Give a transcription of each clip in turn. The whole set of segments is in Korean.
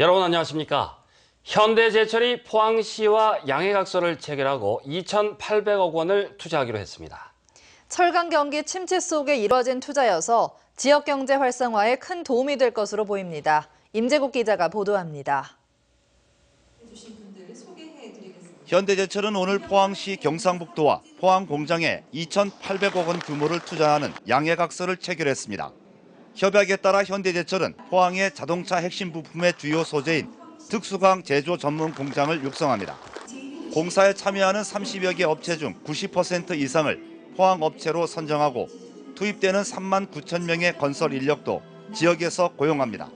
여러분 안녕하십니까? 현대제철이 포항시와 양해각서를 체결하고 2,800억 원을 투자하기로 했습니다. 철강 경기 침체 속에 이뤄진 투자여서 지역 경제 활성화에 큰 도움이 될 것으로 보입니다. 임재국 기자가 보도합니다. 현대제철은 오늘 포항시 경상북도와 포항 공장에 2,800억 원 규모를 투자하는 양해각서를 체결했습니다. 협약에 따라 현대제철은 포항의 자동차 핵심 부품의 주요 소재인 특수강 제조 전문 공장을 육성합니다. 공사에 참여하는 30여 개 업체 중 90% 이상을 포항 업체로 선정하고 투입되는 3만 9천 명의 건설 인력도 지역에서 고용합니다.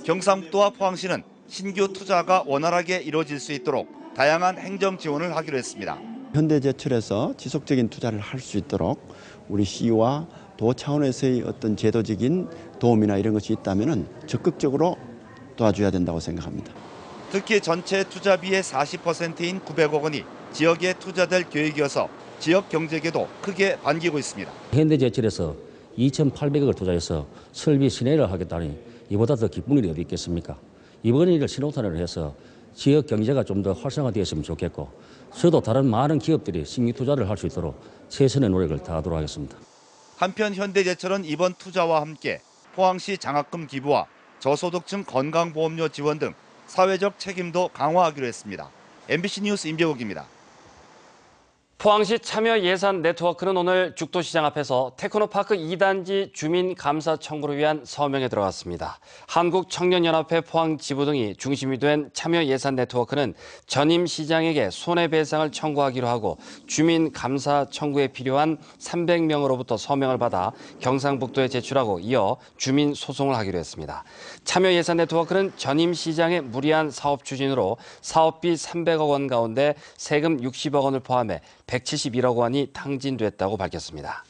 경상북도와 포항시는 신규 투자가 원활하게 이루어질 수 있도록 다양한 행정 지원을 하기로 했습니다. 현대제철에서 지속적인 투자를 할 수 있도록 우리 시와 도 차원에서의 어떤 제도적인 도움이나 이런 것이 있다면 적극적으로 도와줘야 된다고 생각합니다. 특히 전체 투자비의 40%인 900억 원이 지역에 투자될 계획이어서 지역 경제계도 크게 반기고 있습니다. 현대제철에서 2,800억을 투자해서 설비 신뢰를 하겠다니 이보다 더 기쁜 일이 어디 있겠습니까? 이번 일을 신호탄으로 해서 지역 경제가 좀 더 활성화되었으면 좋겠고 저도 다른 많은 기업들이 신규 투자를 할 수 있도록 최선의 노력을 다하도록 하겠습니다. 한편 현대제철은 이번 투자와 함께 포항시 장학금 기부와 저소득층 건강보험료 지원 등 사회적 책임도 강화하기로 했습니다. MBC 뉴스 임재국입니다. 포항시 참여 예산 네트워크는 오늘 죽도시장 앞에서 테크노파크 2단지 주민 감사 청구를 위한 서명에 들어갔습니다. 한국청년연합회 포항지부 등이 중심이 된 참여 예산 네트워크는 전임 시장에게 손해배상을 청구하기로 하고 주민 감사 청구에 필요한 300명으로부터 서명을 받아 경상북도에 제출하고 이어 주민 소송을 하기로 했습니다. 참여 예산 네트워크는 전임 시장의 무리한 사업 추진으로 사업비 300억 원 가운데 세금 60억 원을 포함해 171억 원이 탕진됐다고 밝혔습니다.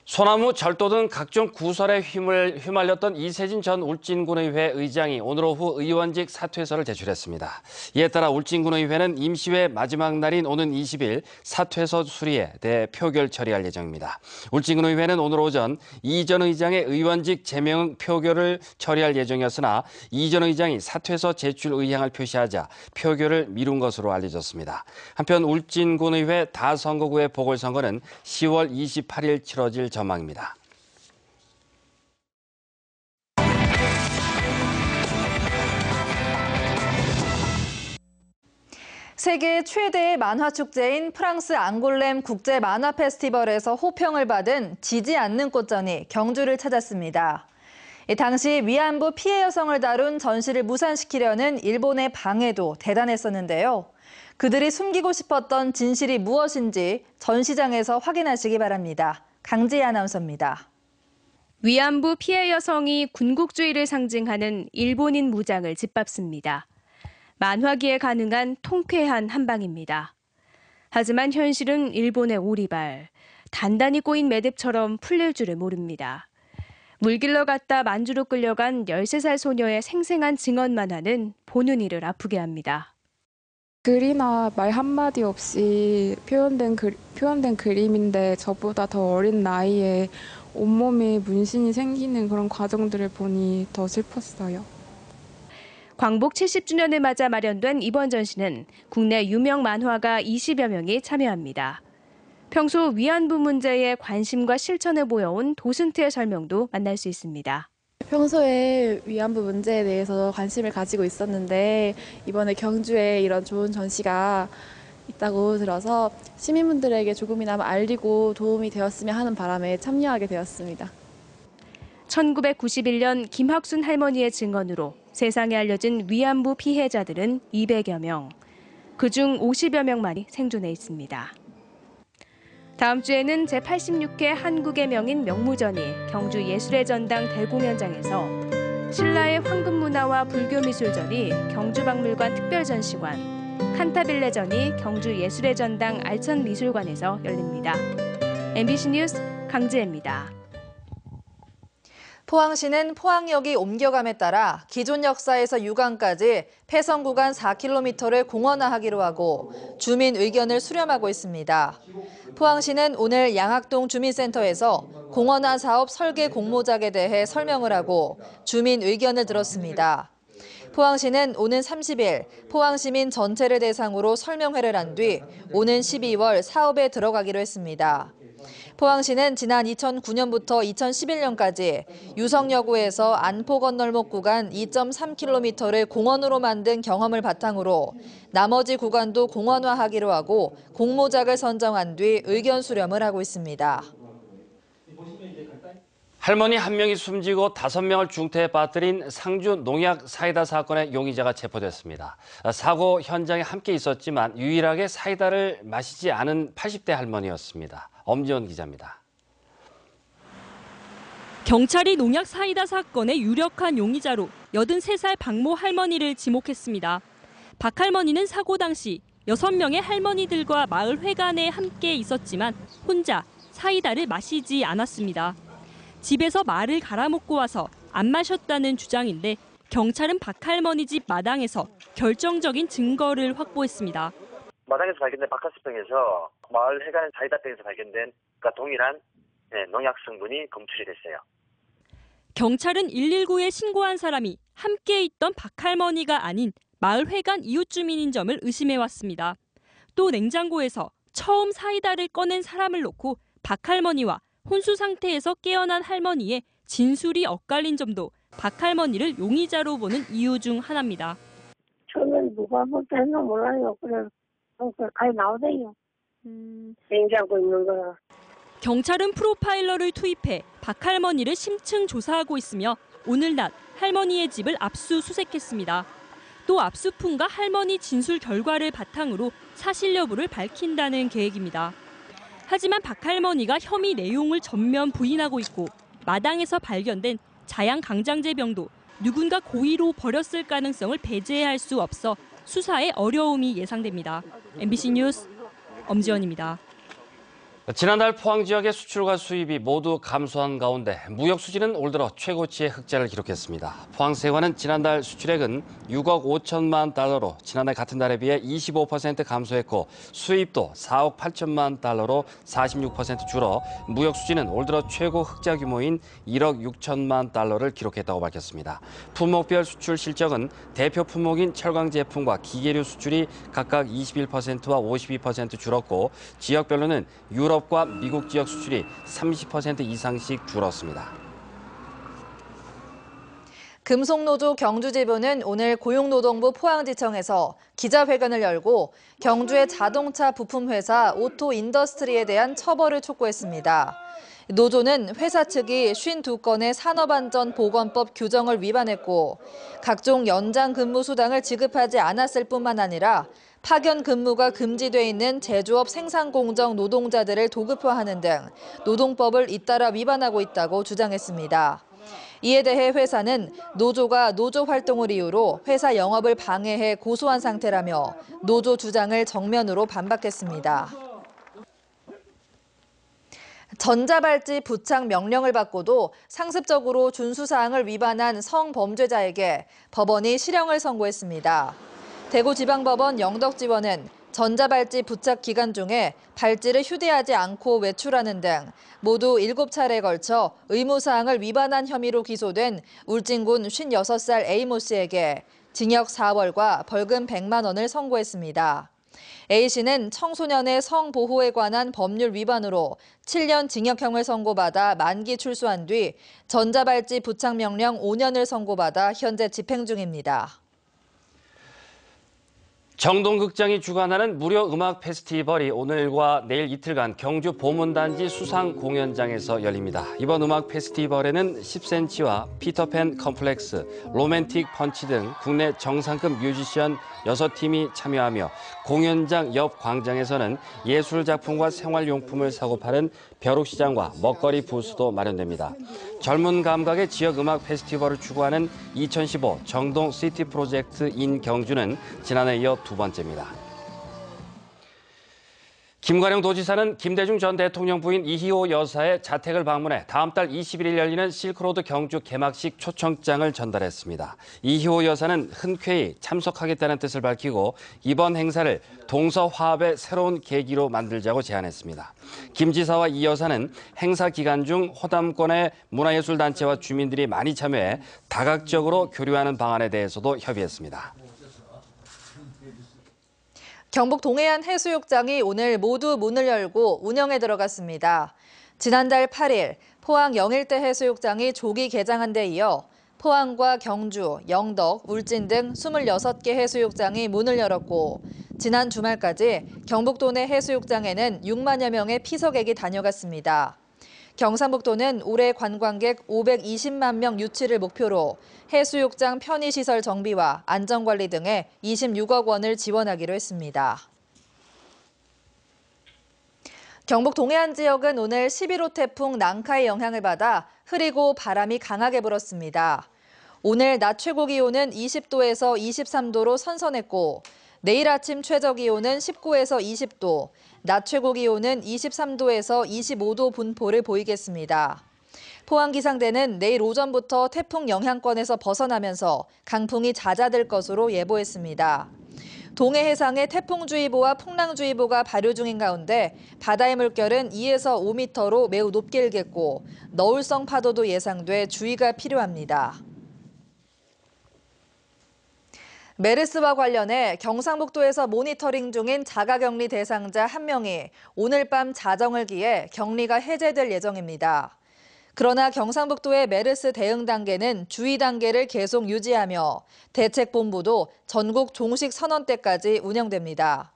소나무, 절도 등 각종 구설에 휘말렸던 이세진 전 울진군의회 의장이 오늘 오후 의원직 사퇴서를 제출했습니다. 이에 따라 울진군의회는 임시회 마지막 날인 오는 20일 사퇴서 수리에 대해 표결 처리할 예정입니다. 울진군의회는 오늘 오전 이 전 의장의 의원직 제명 표결을 처리할 예정이었으나 이 전 의장이 사퇴서 제출 의향을 표시하자 표결을 미룬 것으로 알려졌습니다. 한편 울진군의회 다선거구의 보궐선거는 10월 28일 치러질 전망입니다. 세계 최대의 만화 축제인 프랑스 앙골렘 국제 만화 페스티벌에서 호평을 받은 지지 않는 꽃전이 경주를 찾았습니다. 당시 위안부 피해 여성을 다룬 전시를 무산시키려는 일본의 방해도 대단했었는데요. 그들이 숨기고 싶었던 진실이 무엇인지 전시장에서 확인하시기 바랍니다. 강지혜 아나운서입니다. 위안부 피해 여성이 군국주의를 상징하는 일본인 무장을 짓밟습니다. 만화기에 가능한 통쾌한 한방입니다. 하지만 현실은 일본의 오리발, 단단히 꼬인 매듭처럼 풀릴 줄을 모릅니다. 물길러 갔다 만주로 끌려간 13살 소녀의 생생한 증언 만화는 보는 이를 아프게 합니다. 글이나 말 한마디 없이 표현된 그림인데 저보다 더 어린 나이에 온몸에 문신이 생기는 그런 과정들을 보니 더 슬펐어요. 광복 70주년을 맞아 마련된 이번 전시는 국내 유명 만화가 20여 명이 참여합니다. 평소 위안부 문제에 관심과 실천을 보여온 도슨트의 설명도 만날 수 있습니다. 평소에 위안부 문제에 대해서 관심을 가지고 있었는데 이번에 경주에 이런 좋은 전시가 있다고 들어서 시민분들에게 조금이나마 알리고 도움이 되었으면 하는 바람에 참여하게 되었습니다. 1991년 김학순 할머니의 증언으로 세상에 알려진 위안부 피해자들은 200여 명, 그중 50여 명만이 생존해 있습니다. 다음 주에는 제86회 한국의 명인 명무전이 경주 예술의 전당 대공연장에서 신라의 황금문화와 불교미술전이 경주박물관 특별전시관, 칸타빌레전이 경주 예술의 전당 알천미술관에서 열립니다. MBC 뉴스 강지혜입니다. 포항시는 포항역이 옮겨감에 따라 기존 역사에서 유관까지 폐성 구간 4km를 공원화하기로 하고 주민 의견을 수렴하고 있습니다. 포항시는 오늘 양학동 주민센터에서 공원화 사업 설계 공모작에 대해 설명을 하고 주민 의견을 들었습니다. 포항시는 오는 30일 포항시민 전체를 대상으로 설명회를 한 뒤 오는 12월 사업에 들어가기로 했습니다. 포항시는 지난 2009년부터 2011년까지 유성여고에서 안포건널목 구간 2.3km를 공원으로 만든 경험을 바탕으로 나머지 구간도 공원화하기로 하고 공모작을 선정한 뒤 의견 수렴을 하고 있습니다. 할머니 한 명이 숨지고 5명을 중태에 빠뜨린 상주 농약 사이다 사건의 용의자가 체포됐습니다. 사고 현장에 함께 있었지만 유일하게 사이다를 마시지 않은 80대 할머니였습니다. 엄지원 기자입니다. 경찰이 농약 사이다 사건의 유력한 용의자로 83살 박모 할머니를 지목했습니다. 박 할머니는 사고 당시 6명의 할머니들과 마을 회관에 함께 있었지만 혼자 사이다를 마시지 않았습니다. 집에서 말을 갈아먹고 와서 안 마셨다는 주장인데 경찰은 박 할머니 집 마당에서 결정적인 증거를 확보했습니다. 마당에서 발견된 박하스병에서 마을 해관 사이다병에서 발견된 동일한 농약 성분이 검출이 됐어요. 경찰은 119에 신고한 사람이 함께 있던 박 할머니가 아닌 마을 회관 이웃 주민인 점을 의심해왔습니다. 또 냉장고에서 처음 사이다를 꺼낸 사람을 놓고 박 할머니와 혼수 상태에서 깨어난 할머니의 진술이 엇갈린 점도 박 할머니를 용의자로 보는 이유 중 하나입니다. 처음엔 누가 먼저 했나 몰라요. 그래 가히 나오대요. 냉장고 있는 거야. 경찰은 프로파일러를 투입해 박 할머니를 심층 조사하고 있으며 오늘 낮 할머니의 집을 압수수색했습니다. 또 압수품과 할머니 진술 결과를 바탕으로 사실 여부를 밝힌다는 계획입니다. 하지만 박 할머니가 혐의 내용을 전면 부인하고 있고 마당에서 발견된 자양 강장제병도 누군가 고의로 버렸을 가능성을 배제할 수 없어 수사에 어려움이 예상됩니다. MBC 뉴스 엄지원입니다. 지난달 포항 지역의 수출과 수입이 모두 감소한 가운데 무역 수지는 올 들어 최고치의 흑자를 기록했습니다. 포항 세관은 지난달 수출액은 6억 5천만 달러로 지난해 같은 달에 비해 25% 감소했고 수입도 4억 8천만 달러로 46% 줄어 무역 수지는 올 들어 최고 흑자 규모인 1억 6천만 달러를 기록했다고 밝혔습니다. 품목별 수출 실적은 대표 품목인 철강 제품과 기계류 수출이 각각 21%와 52% 줄었고 지역별로는 유럽과 미국 지역 수출이 30% 이상씩 줄었습니다. 금속노조 경주지부는 오늘 고용노동부 포항지청에서 기자회견을 열고 경주의 자동차 부품회사 오토인더스트리에 대한 처벌을 촉구했습니다. 노조는 회사 측이 52건의 산업안전보건법 규정을 위반했고 각종 연장 근무 수당을 지급하지 않았을 뿐만 아니라 파견 근무가 금지돼 있는 제조업 생산공정 노동자들을 도급화하는 등 노동법을 잇따라 위반하고 있다고 주장했습니다. 이에 대해 회사는 노조가 노조 활동을 이유로 회사 영업을 방해해 고소한 상태라며 노조 주장을 정면으로 반박했습니다. 전자발찌 부착 명령을 받고도 상습적으로 준수사항을 위반한 성범죄자에게 법원이 실형을 선고했습니다. 대구지방법원 영덕지원은 전자발찌 부착 기간 중에 발찌를 휴대하지 않고 외출하는 등 모두 7차례에 걸쳐 의무사항을 위반한 혐의로 기소된 울진군 56살 A모 씨에게 징역 4월과 벌금 100만 원을 선고했습니다. A씨는 청소년의 성보호에 관한 법률 위반으로 7년 징역형을 선고받아 만기 출소한 뒤 전자발찌 부착 명령 5년을 선고받아 현재 집행 중입니다. 정동극장이 주관하는 무료 음악 페스티벌이 오늘과 내일 이틀간 경주 보문단지 수상 공연장에서 열립니다. 이번 음악 페스티벌에는 10cm와 피터팬 컴플렉스, 로맨틱 펀치 등 국내 정상급 뮤지션 6팀이 참여하며 공연장 옆 광장에서는 예술작품과 생활용품을 사고 파는 벼룩시장과 먹거리 부스도 마련됩니다. 젊은 감각의 지역 음악 페스티벌을 추구하는 2015 정동 시티 프로젝트 인 경주는 지난해 이어 두 번째입니다. 김관영 도지사는 김대중 전 대통령 부인 이희호 여사의 자택을 방문해 다음 달 21일 열리는 실크로드 경주 개막식 초청장을 전달했습니다. 이희호 여사는 흔쾌히 참석하겠다는 뜻을 밝히고 이번 행사를 동서화합의 새로운 계기로 만들자고 제안했습니다. 김 지사와 이 여사는 행사 기간 중 호담권의 문화예술단체와 주민들이 많이 참여해 다각적으로 교류하는 방안에 대해서도 협의했습니다. 경북 동해안 해수욕장이 오늘 모두 문을 열고 운영에 들어갔습니다. 지난달 8일 포항 영일대 해수욕장이 조기 개장한 데 이어 포항과 경주, 영덕, 울진 등 26개 해수욕장이 문을 열었고 지난 주말까지 경북도 내 해수욕장에는 6만여 명의 피서객이 다녀갔습니다. 경상북도는 올해 관광객 520만 명 유치를 목표로 해수욕장 편의시설 정비와 안전관리 등에 26억 원을 지원하기로 했습니다. 경북 동해안 지역은 오늘 11호 태풍 난카의 영향을 받아 흐리고 바람이 강하게 불었습니다. 오늘 낮 최고 기온은 20도에서 23도로 선선했고 내일 아침 최저 기온은 19에서 20도, 낮 최고 기온은 23도에서 25도 분포를 보이겠습니다. 포항기상대는 내일 오전부터 태풍 영향권에서 벗어나면서 강풍이 잦아들 것으로 예보했습니다. 동해 해상에 태풍주의보와 풍랑주의보가 발효 중인 가운데 바다의 물결은 2에서 5m로 매우 높게 일겠고 너울성 파도도 예상돼 주의가 필요합니다. 메르스와 관련해 경상북도에서 모니터링 중인 자가격리 대상자 1명이 오늘 밤 자정을 기해 격리가 해제될 예정입니다. 그러나 경상북도의 메르스 대응 단계는 주의 단계를 계속 유지하며 대책본부도 전국 종식 선언때까지 운영됩니다.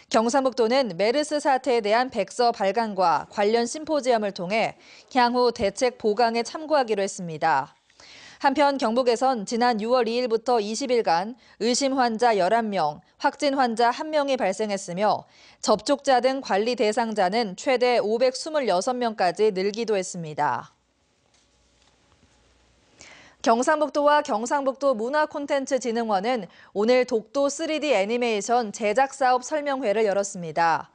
경상북도는 메르스 사태에 대한 백서 발간과 관련 심포지엄을 통해 향후 대책 보강에 참고하기로 했습니다. 한편 경북에선 지난 6월 2일부터 20일간 의심 환자 11명, 확진 환자 1명이 발생했으며 접촉자 등 관리 대상자는 최대 526명까지 늘기도 했습니다. 경상북도와 경상북도 문화콘텐츠진흥원은 오늘 독도 3D 애니메이션 제작 사업 설명회를 열었습니다.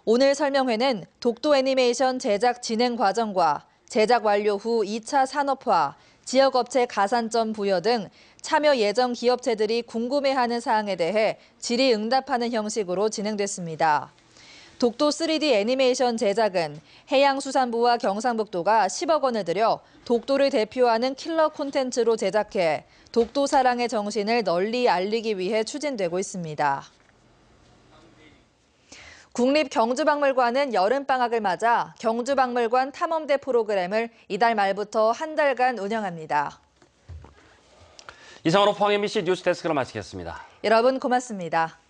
오늘 설명회는 독도 애니메이션 제작 진행 과정과 제작 완료 후 2차 산업화, 지역업체 가산점 부여 등 참여 예정 기업체들이 궁금해하는 사항에 대해 질의응답하는 형식으로 진행됐습니다. 독도 3D 애니메이션 제작은 해양수산부와 경상북도가 10억 원을 들여 독도를 대표하는 킬러 콘텐츠로 제작해 독도 사랑의 정신을 널리 알리기 위해 추진되고 있습니다. 국립경주박물관은 여름방학을 맞아 경주박물관 탐험대 프로그램을 이달 말부터 한 달간 운영합니다. 이상으로 포항 MBC 뉴스데스크를 마치겠습니다. 여러분 고맙습니다.